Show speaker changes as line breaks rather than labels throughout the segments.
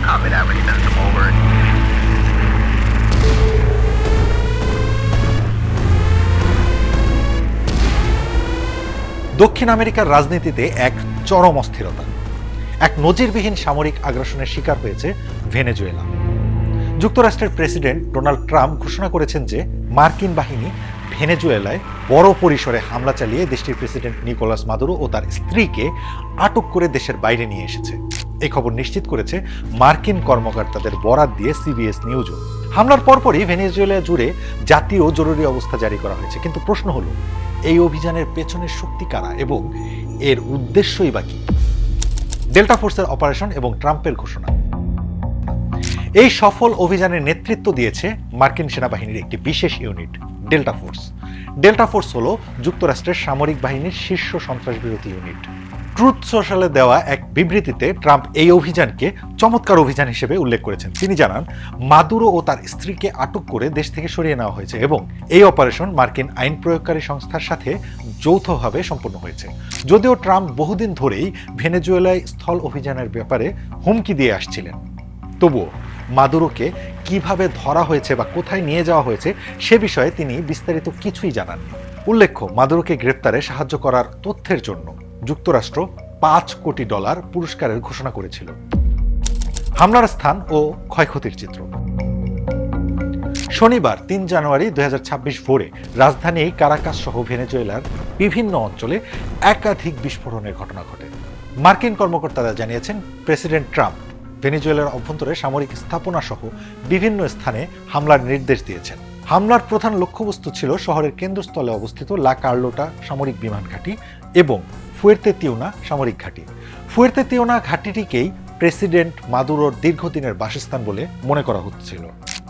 Copy that, ready, send some over.
দক্ষিণ আমেরিকার রাজনীতিতে এক চরম অস্থিরতা, এক নজিরবিহীন সামরিক আগ্রাসনের শিকার হয়েছে ভেনেজুয়েলা। যুক্তরাষ্ট্রের প্রেসিডেন্ট ডোনাল্ড ট্রাম্প ঘোষণা করেছেন যে মার্কিন বাহিনী ভেনেজুয়েলায় বড় পরিসরে হামলা চালিয়ে দেশটির প্রেসিডেন্ট নিকোলাস মাদুরো ও তার স্ত্রীকে আটক করে দেশের বাইরে নিয়ে এসেছে। এই খবর নিশ্চিত করেছে মার্কিন কর্মকর্তাদের বরাত দিয়ে সিবিএস নিউজও। হামলার পরপরই ভেনেজুয়েলা জুড়ে জাতীয় জরুরি অবস্থা জারি করা হয়েছে। কিন্তু প্রশ্ন হলো, এই অভিযানের পেছনের শক্তি কারা এবং এর উদ্দেশ্যই বা কি? ডেল্টা ফোর্সের অপারেশন এবং ট্রাম্পের ঘোষণা। এই সফল অভিযানের নেতৃত্ব দিয়েছে মার্কিন সেনাবাহিনীর একটি বিশেষ unit, delta force. Delta force হলো যুক্তরাষ্ট্রের সামরিক বাহিনীর শীর্ষ সন্ত্রাসবিরোধী ইউনিট। ট্রুথ সোশ্যালে দেওয়া এক বিবৃতিতে ট্রাম্প এই অভিযানকে চমৎকার অভিযান হিসেবে উল্লেখ করেছেন। তিনি জানান, মাদুরো ও তার স্ত্রীকে আটক করে দেশ থেকে সরিয়ে নেওয়া হয়েছে এবং এই অপারেশন মার্কিন আইন প্রয়োগকারী সংস্থার সাথে যৌথভাবে সম্পন্ন হয়েছে। যদিও ট্রাম্প বহুদিন ধরেই ভেনেজুয়েলায় স্থল অভিযানের ব্যাপারে হুমকি দিয়ে আসছিলেন, তবুও মাদুরোকে কিভাবে ধরা হয়েছে বা কোথায় নিয়ে যাওয়া হয়েছে সে বিষয়ে তিনি বিস্তারিত কিছুই জানাননি। উল্লেখ্য, মাদুরোকে গ্রেপ্তারে সাহায্য করার তথ্যের জন্য যুক্তরাষ্ট্র $5 কোটি পুরস্কারের ঘোষণা করেছিল। হামলার স্থান ও ক্ষয়ক্ষতির চিত্র। শনিবার 3 জানুয়ারি 2026 ভোরে রাজধানী কারাকাস সহ ভেনেজুয়েলার বিভিন্ন অঞ্চলে একাধিক বিস্ফোরণের ঘটনা ঘটে। মার্কিন কর্মকর্তারা জানিয়েছেন, প্রেসিডেন্ট ট্রাম্প ভেনেজুয়েলার অভ্যন্তরে সামরিক স্থাপনা সহ বিভিন্ন স্থানে হামলার নির্দেশ দিয়েছেন। হামলার প্রধান লক্ষ্যবস্তু ছিল শহরের কেন্দ্রস্থলে অবস্থিত লা কার্লোটা সামরিক বিমান ঘাঁটি এবং ফুয়ের্তে তিউনা সামরিক ঘাঁটি। ফুয়ের্তে তিউনা ঘাঁটিটিকেই প্রেসিডেন্ট মাদুরোর দীর্ঘদিনের বাসস্থান বলে মনে করা হচ্ছিল।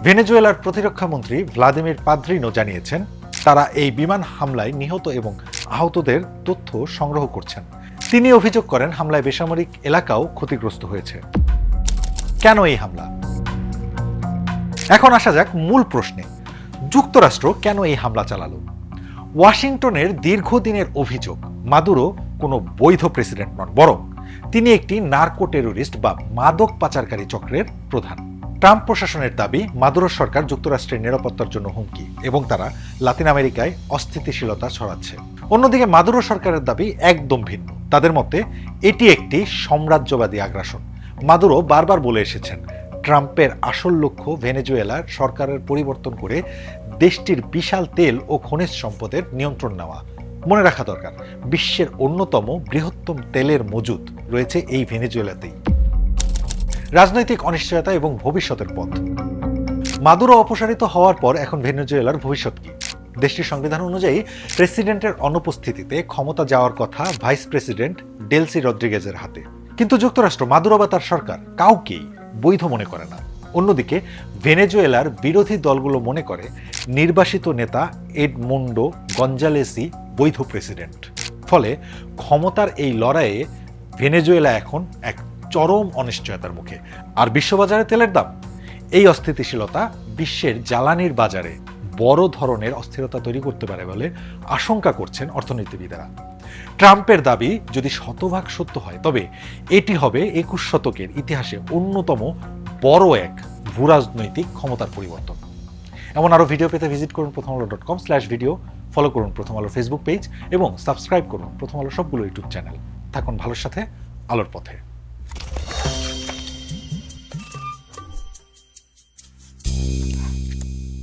ভেনেজুয়েলার প্রতিরক্ষা মন্ত্রী ভ্লাদিমির পাদ্রিনো জানিয়েছেন, তারা এই বিমান হামলায় নিহত এবং আহতদের তথ্য সংগ্রহ করছেন। তিনি অভিযোগ করেন, হামলায় বেসামরিক এলাকাও ক্ষতিগ্রস্ত হয়েছে। কেন এই হামলা? এখন আসা যাক মূল প্রশ্নে, যুক্তরাষ্ট্র কেন এই হামলা চালালো? ওয়াশিংটনের দীর্ঘদিনের অভিযোগ, মাদুরো কোনো বৈধ প্রেসিডেন্ট নন, বরং তিনি একটি নার্কো টেরোরিস্ট বা মাদক পাচারকারী চক্রের প্রধান। ট্রাম্প প্রশাসনের দাবি, মাদুরো সরকার যুক্তরাষ্ট্রের নিরাপত্তার জন্য হুমকি এবং তারা লাতিন আমেরিকায় অস্থিতিশীলতা ছড়াচ্ছে। অন্যদিকে মাদুরো সরকারের দাবি একদম ভিন্ন। তাদের মতে এটি একটি সাম্রাজ্যবাদী আগ্রাসন। মাদুরো বারবার বলে এসেছেন, ট্রাম্পের আসল লক্ষ্য ভেনেজুয়েলার সরকারের পরিবর্তন করে দেশটির বিশাল তেল ও খনিজ সম্পদের নিয়ন্ত্রণ নেওয়া। মনে রাখা দরকার, বিশ্বের অন্যতম বৃহত্তম তেলের মজুদ রয়েছে এই ভেনেজুয়েলাতেই। রাজনৈতিক অনিশ্চয়তা এবং ভবিষ্যতের পথ। মাদুরো অপসারিত হওয়ার পর এখন ভেনেজুয়েলার ভবিষ্যৎ কি? দেশটির সংবিধান অনুযায়ী প্রেসিডেন্টের অনুপস্থিতিতে ক্ষমতা যাওয়ার কথা ভাইস প্রেসিডেন্ট ডেলসি রদ্রিগেজের হাতে। কিন্তু যুক্তরাষ্ট্র মাদুরো বা তার সরকার কাউকেই বৈধ মনে করে না। অন্যদিকে ভেনেজুয়েলার বিরোধী দলগুলো মনে করে নির্বাসিত নেতা এডমুন্ডো গঞ্জালেসই বৈধ প্রেসিডেন্ট। ফলে ক্ষমতার এই লড়াইয়ে ভেনেজুয়েলা এখন এক চরম অনিশ্চয়তার মুখে। আর বিশ্ববাজারে তেলের দাম, এই অস্থিতিশীলতা বিশ্বের জ্বালানির বাজারে বড় ধরনের অস্থিরতা তৈরি করতে পারে বলে আশঙ্কা করছেন অর্থনীতিবিদেরা। ট্রাম্পের দাবি যদি শতভাগ সত্য হয়, তবে এটি হবে 21 শতকের ইতিহাসে অন্যতম বড় এক ভূরাজনৈতিক ক্ষমতার পরিবর্তন। এমন আরও ভিডিও পেতে ভিজিট করুন prothomalo.com/video, ফলো করুন প্রথম আলো ফেসবুক পেজ এবং সাবস্ক্রাইব করুন প্রথম আলো সবগুলো ইউটিউব চ্যানেল। থাকুন ভালোর সাথে, আলোর পথে।